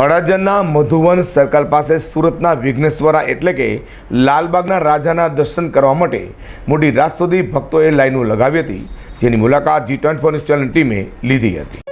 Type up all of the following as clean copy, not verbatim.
અડાજણના Madhuvan circle પાસે સુરતના વિઘ્નેશ્વરા એટલે કે લાલબાગના રાજાના દર્શન કરવા માટે મોટી રાત સુધી ભક્તોએ લાઈનો લગાવી હતી, જેની મુલાકાત G24 ન્યૂઝ ચેનલ ટીમે લીધી હતી.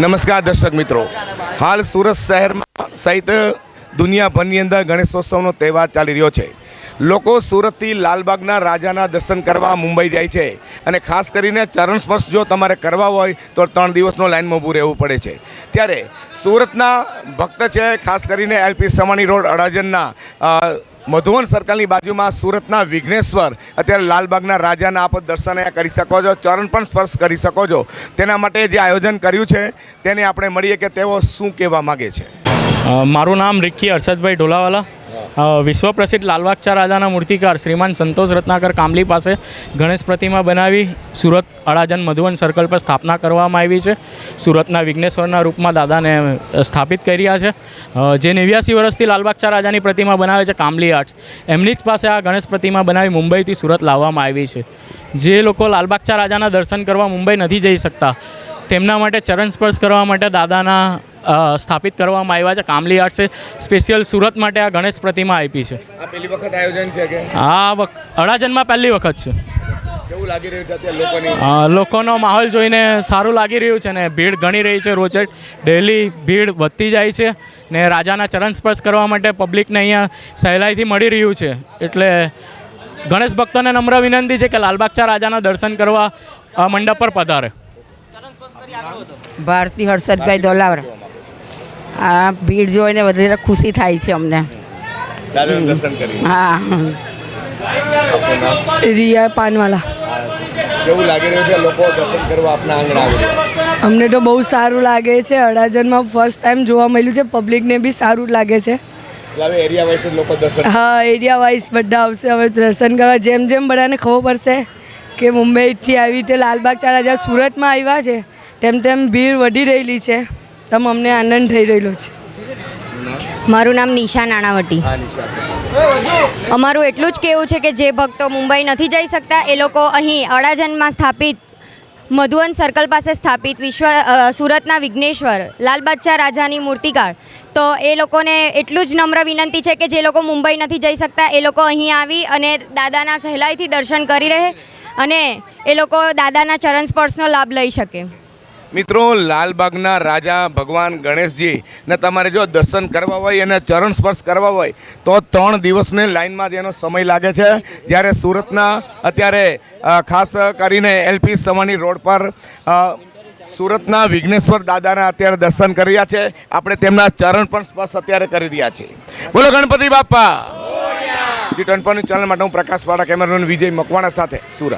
નમસ્કાર દર્શક મિત્રો, હાલ સુરત શહેરમાં સહિત દુનિયાભરની અંદર ગણેશોત્સવનો તહેવાર ચાલી રહ્યો છે. લોકો સુરતથી લાલબાગના રાજાના દર્શન કરવા મુંબઈ જાય છે અને ખાસ કરીને ચરણ સ્પર્શ જો તમારે કરવા હોય તો 3 દિવસનો લાઇનમાં ઊભું રહેવું પડે છે. ત્યારે સુરતના ભક્ત છે, ખાસ કરીને LP સવાણી રોડ અડાજણના મધુવન સર્કલની બાજુમાં સુરતના વિઘ્નેશ્વર અત્યારે લાલબાગના રાજાના આપ દર્શન કરી શકો છો, ચરણ પણ સ્પર્શ કરી શકો છો. તેના માટે જે આયોજન કર્યું છે તેને આપણે મળીએ કે તેઓ શું કહેવા માગે છે. મારું નામ રિક્કી હર્ષદભાઈ ઢોલાવાલા. વિશ્વ પ્રસિદ્ધ લાલબાગચા રાજાના મૂર્તિકાર શ્રીમાન સંતોષ રત્નાકર કામલી પાસે ગણેશ પ્રતિમા બનાવી સુરત અડાજણ મધુવન સર્કલ પર સ્થાપના કરવામાં આવી છે. સુરતના વિઘ્નેશ્વરના રૂપમાં દાદાને સ્થાપિત કર્યા છે. જે 89 વર્ષથી લાલબાગચા રાજાની પ્રતિમા બનાવે છે કામલી આર્ટ્સ, એમની જ પાસે આ ગણેશ પ્રતિમા બનાવી મુંબઈથી સુરત લાવવામાં આવી છે. જે લોકો લાલબાગચા રાજાના દર્શન કરવા મુંબઈ નથી જઈ શકતા તેમના માટે ચરણ સ્પર્શ કરવા માટે દાદાના સ્થાપિત કરવામાં આવ્યા છે. કામલી આર્ટ્સે સ્પેશિયલ સુરત માટે આ ગણેશ પ્રતિમા આપી છે. આ પહેલી વખત આયોજન છે કે અડાજણમાં પહેલી વખત છે. કેવું લાગી રહ્યું છે અત્યારે લોકોનો માહોલ જોઈને સારું લાગી રહ્યું છે ને ભીડ ઘણી રહી છે. રોજે ડેલી ભીડ વધતી જાય છે ને રાજાના ચરણ સ્પર્શ કરવા માટે પબ્લિકને અહીંયા સહેલાઈથી મળી રહ્યું છે. એટલે ગણેશ ભક્તોને નમ્ર વિનંતી છે કે લાલબાગચા રાજાના દર્શન કરવા આ મંડપ પર પધારે. ભારતી હર્ષદભાઈ ઢોલાવરા. આ ભીડ જોઈને વધારે ખુશી થાય છે અમને. હા, રિયા પાનવાલા. કેવું લાગી રહ્યું છે લોકો દર્શન કરવા આપના આંગણે આવે? અમને તો બહુ સારું લાગે છે. અડાજણમાં ફર્સ્ટ ટાઈમ જોવા મળ્યું છે. પબ્લિકને બી સારું લાગે છે. એરિયા વાઇઝ લોકો દર્શન, હા, એરિયા વાઇઝ બધા આવશે હવે દર્શન કરવા. જેમ જેમ બધાને ખબર પડશે કે મુંબઈથી આવી રીતે લાલબાગચા રાજા સુરતમાં આવ્યા છે તેમ તેમ ભીડ વધી રહેલી છે. તમ અમને આનંદ થઈ રહેલો છે. મારું નામ નિશા નાણાવટી. અમારું એટલું જ કહેવું છે કે જે ભક્તો મુંબઈ નથી જઈ શકતા એ લોકો અહીં અડાજણમાં સ્થાપિત મધુવન સર્કલ પાસે સ્થાપિત સુરતના વિઘ્નેશ્વર લાલબાગચા રાજાની મૂર્તિકાર, તો એ લોકોને એટલું જ નમ્ર વિનંતી છે કે જે લોકો મુંબઈ નથી જઈ શકતા એ લોકો અહીં આવી અને દાદાના સહેલાઈથી દર્શન કરી રહે અને એ લોકો દાદાના ચરણ સ્પર્શનો લાભ લઈ શકે. મિત્રો, લાલબાગના રાજા ભગવાન ગણેશજી ને તમારે જો દર્શન કરવા હોય અને ચરણ સ્પર્શ કરવા હોય તો 3 દિવસની લાઇનમાં જેનો સમય લાગે છે. જ્યારે સુરતના અત્યારે ખાસ કરીને LP સવાણી રોડ પર સુરતના વિઘ્નેશ્વર દાદાના અત્યારે દર્શન કરી રહ્યા છે. આપણે તેમના ચરણ પણ સ્પર્શ અત્યારે કરી રહ્યા છીએ. બોલો ગણપતિ બાપા. G24 ચેનલ માટે હું પ્રકાશ વાળા, કેમેરામેન વિજય મકવાણા સાથે સુરત.